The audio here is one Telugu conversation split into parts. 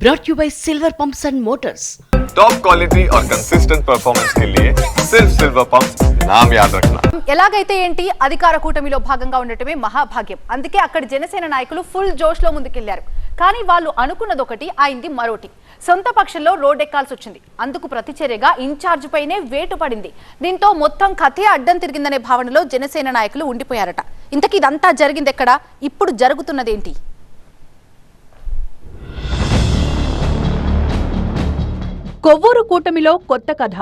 brought you by Silver Pumps and Motors. Top quality और कंसिस्टेंट परफॉर्मेंस के लिए सिर्फ सिल्वर पंप्स नाम याद रखना. ఎలాగైతే ఏంటి అధికార కూటమిలో భాగంగా ఉండటమే మహాభాగ్యం. అందుకే అక్కడ జనసేన నాయకులు ఫుల్ జోష్ లో ముందుకెళ్లారు. కానీ వాళ్ళు అనుకున్నదొకటి అయింది మరోటి. సొంత పక్షంలో రోడ్డెక్కాల్సి వచ్చింది. అందుకు ప్రతిచర్యగా ఇన్ఛార్జ్ పైనే వేటు పడింది. దీంతో మొత్తం కథే అడ్డం తిరిగిందనే భావనలో జనసేన నాయకులు ఉండిపోయారట. ఇంతకీ ఇదంతా జరిగింది ఎక్కడ? ఇప్పుడు జరుగుతున్నదేంటి? కొవ్వూరు కూటమిలో కొత్త కథ.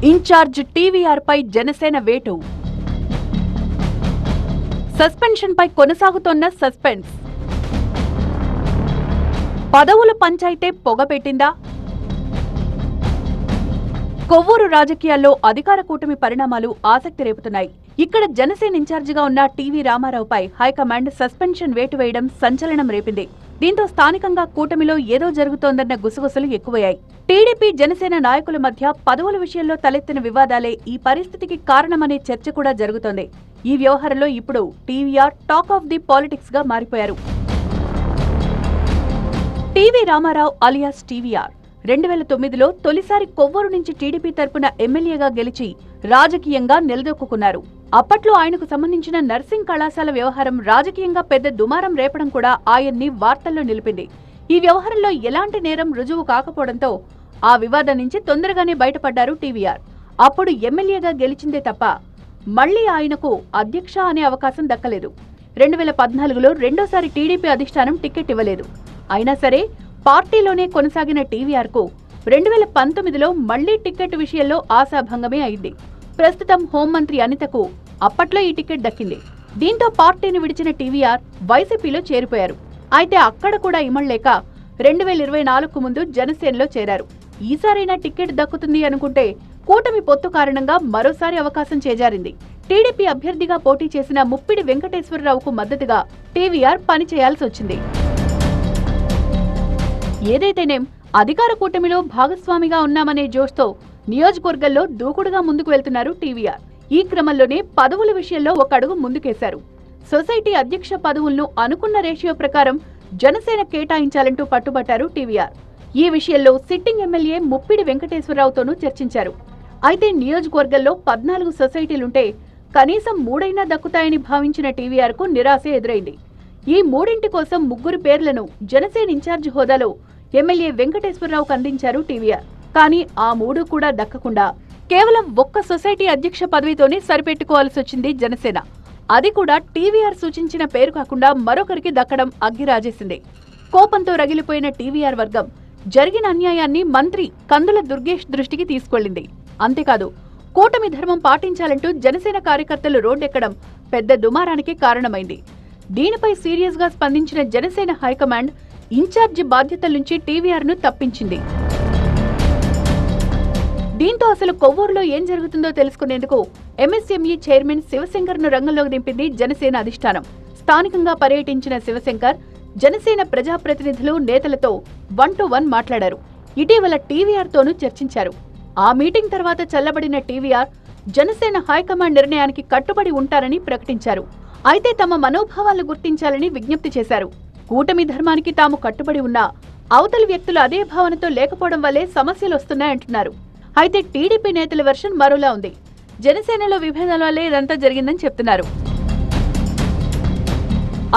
ఇన్ఛార్జ్ టీవీఆర్ పై జనసేన వేటు. సస్పెన్షన్ పై కొనసాగుతోన్న సస్పెన్స్. పదవుల పంచాయితే పొగపెట్టిందా? కొవ్వూరు రాజకీయాల్లో అధికార కూటమి పరిణామాలు ఆసక్తి రేపుతున్నాయి. ఇక్కడ జనసేన ఇన్ఛార్జిగా ఉన్న టీవీ రామారావుపై హైకమాండ్ సస్పెన్షన్ వేటు వేయడం సంచలనం రేపింది. దీంతో స్థానికంగా కూటమిలో ఏదో జరుగుతోందన్న గుసగుసలు ఎక్కువయ్యాయి. టీడీపీ జనసేన నాయకుల మధ్య పదవుల విషయంలో తలెత్తిన వివాదాలే ఈ పరిస్థితికి కారణమనే చర్చ కూడా జరుగుతోంది. ఈ వ్యవహారంలో ఇప్పుడు TVR talk of the politics గా మారిపోయారు. టీవీ రామారావు అలియాస్ టీవీఆర్ 2009లో తొలిసారి కొవ్వూరు నుంచి టీడీపీ తరపున ఎమ్మెల్యేగా గెలిచి రాజకీయంగా నిలదొక్కున్నారు. అప్పట్లో ఆయనకు సంబంధించిన నర్సింగ్ కళాశాల వ్యవహారం రాజకీయంగా పెద్ద దుమారం రేపడం కూడా ఆయన్ని వార్తల్లో నిలిపింది. ఈ వ్యవహారంలో ఎలాంటి నేరం రుజువు కాకపోవడంతో ఆ వివాదం నుంచి తొందరగానే బయటపడ్డారు టీవీఆర్. అప్పుడు ఎమ్మెల్యేగా గెలిచిందే తప్ప మళ్లీ ఆయనకు అధ్యక్ష అనే అవకాశం దక్కలేదు. 2014లో రెండోసారి టీడీపీ అధిష్టానం టికెట్ ఇవ్వలేదు. అయినా సరే పార్టీలోనే కొనసాగిన టీవీఆర్ కు 2019లో మళ్లీ టికెట్ విషయంలో ఆశాభంగమే అయింది. ప్రస్తుతం హోంమంత్రి అనితకు అప్పట్లో ఈ టికెట్ దక్కింది. దీంతో పార్టీని విడిచిన టీవీఆర్ వైసీపీలో చేరిపోయారు. అయితే అక్కడ కూడా ఇమళ్లేక 2024కు ముందు జనసేనలో చేరారు. ఈసారైనా టికెట్ దక్కుతుంది అనుకుంటే కూటమి పొత్తు కారణంగా మరోసారి అవకాశం చేజారింది. టీడీపీ అభ్యర్థిగా పోటీ చేసిన ముప్పిడి వెంకటేశ్వరరావుకు మద్దతుగా టీవీఆర్ పనిచేయాల్సి వచ్చింది. ఏదైతేనేం అధికార కూటమిలో భాగస్వామిగా ఉన్నామనే జోష్తో నియోజకవర్గంలో దూకుడుగా ముందుకు వెళ్తున్నారు టీవీఆర్. ఈ క్రమంలోనే పదవుల విషయంలో ఒక అడుగు ముందుకేశారు. సొసైటీ అధ్యక్ష పదవులను అనుకున్న రేషియో ప్రకారం జనసేన కేటాయించాలంటూ పట్టుబట్టారు టీవీఆర్. ఈ విషయంలో సిట్టింగ్ ఎమ్మెల్యే ముప్పిడి వెంకటేశ్వరరావుతోనూ చర్చించారు. అయితే నియోజకవర్గంలో 14 సొసైటీలుంటే కనీసం 3 దక్కుతాయని భావించిన టీవీఆర్ కు నిరాశ ఎదురైంది. ఈ 3 కోసం 3 పేర్లను జనసేన ఇన్ఛార్జ్ హోదాలో ఎమ్మెల్యే వెంకటేశ్వరరావుకు అందించారు టీవీఆర్. కానీ ఆ 3 కూడా దక్కకుండా కేవలం ఒక్క సొసైటీ అధ్యక్ష పదవితోనే సరిపెట్టుకోవాల్సి వచ్చింది జనసేన. అది కూడా టీవీఆర్ సూచించిన పేరు కాకుండా మరొకరికి దక్కడం అగ్గిరాజేసింది. కోపంతో రగిలిపోయిన టీవీఆర్ వర్గం జరిగిన అన్యాయాన్ని మంత్రి కందుల దుర్గేష్ దృష్టికి తీసుకెళ్లింది. అంతేకాదు కూటమి ధర్మం పాటించాలంటూ జనసేన కార్యకర్తలు రోడ్డెక్కడం పెద్ద దుమారానికి కారణమైంది. దీనిపై సీరియస్ గా స్పందించిన జనసేన హైకమాండ్ ఇన్ఛార్జి బాధ్యతల నుంచి టీవీఆర్ ను తప్పించింది. దీంతో అసలు కొవ్వూరులో ఏం జరుగుతుందో తెలుసుకునేందుకు ఎంఎస్ఎంఈ చైర్మన్ శివశంకర్ ను రంగంలోకి దింపింది జనసేన అధిష్టానం. స్థానికంగా పర్యటించిన శివశంకర్ జనసేన ప్రజాప్రతినిధులు నేతలతో 1-to-1 మాట్లాడారు. ఇటీవల టీవీఆర్ తోనూ చర్చించారు. ఆ మీటింగ్ తర్వాత చల్లబడిన టీవీఆర్ జనసేన హైకమాండ్ నిర్ణయానికి కట్టుబడి ఉంటారని ప్రకటించారు. అయితే తమ మనోభావాలు గుర్తించాలని విజ్ఞప్తి చేశారు. కూటమి ధర్మానికి తాము కట్టుబడి ఉన్నా అవతలి వ్యక్తులు అదే భావనతో లేకపోవడం వల్లే సమస్యలు వస్తున్నాయంటున్నారు. అయితే టీడీపీ నేతల వెర్షన్ మరోలా ఉంది. జనసేనలో విభేదాల వల్లే ఇదంతా జరిగిందని చెప్తున్నారు.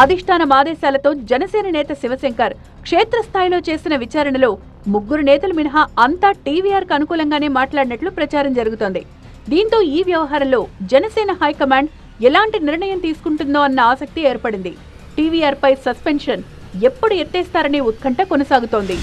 అధిష్టానం ఆదేశాలతో జనసేన నేత శివశంకర్ క్షేత్రస్థాయిలో చేసిన విచారణలో 3 నేతలు మినహా అంతా టీవీఆర్ కు అనుకూలంగానే మాట్లాడినట్లు ప్రచారం జరుగుతోంది. దీంతో ఈ వ్యవహారంలో జనసేన హైకమాండ్ ఎలాంటి నిర్ణయం తీసుకుంటుందో అన్న ఆసక్తి ఏర్పడింది. టీవీఆర్ పై సస్పెన్షన్ ఎప్పుడు ఎత్తేస్తారనే ఉత్కంఠ కొనసాగుతోంది.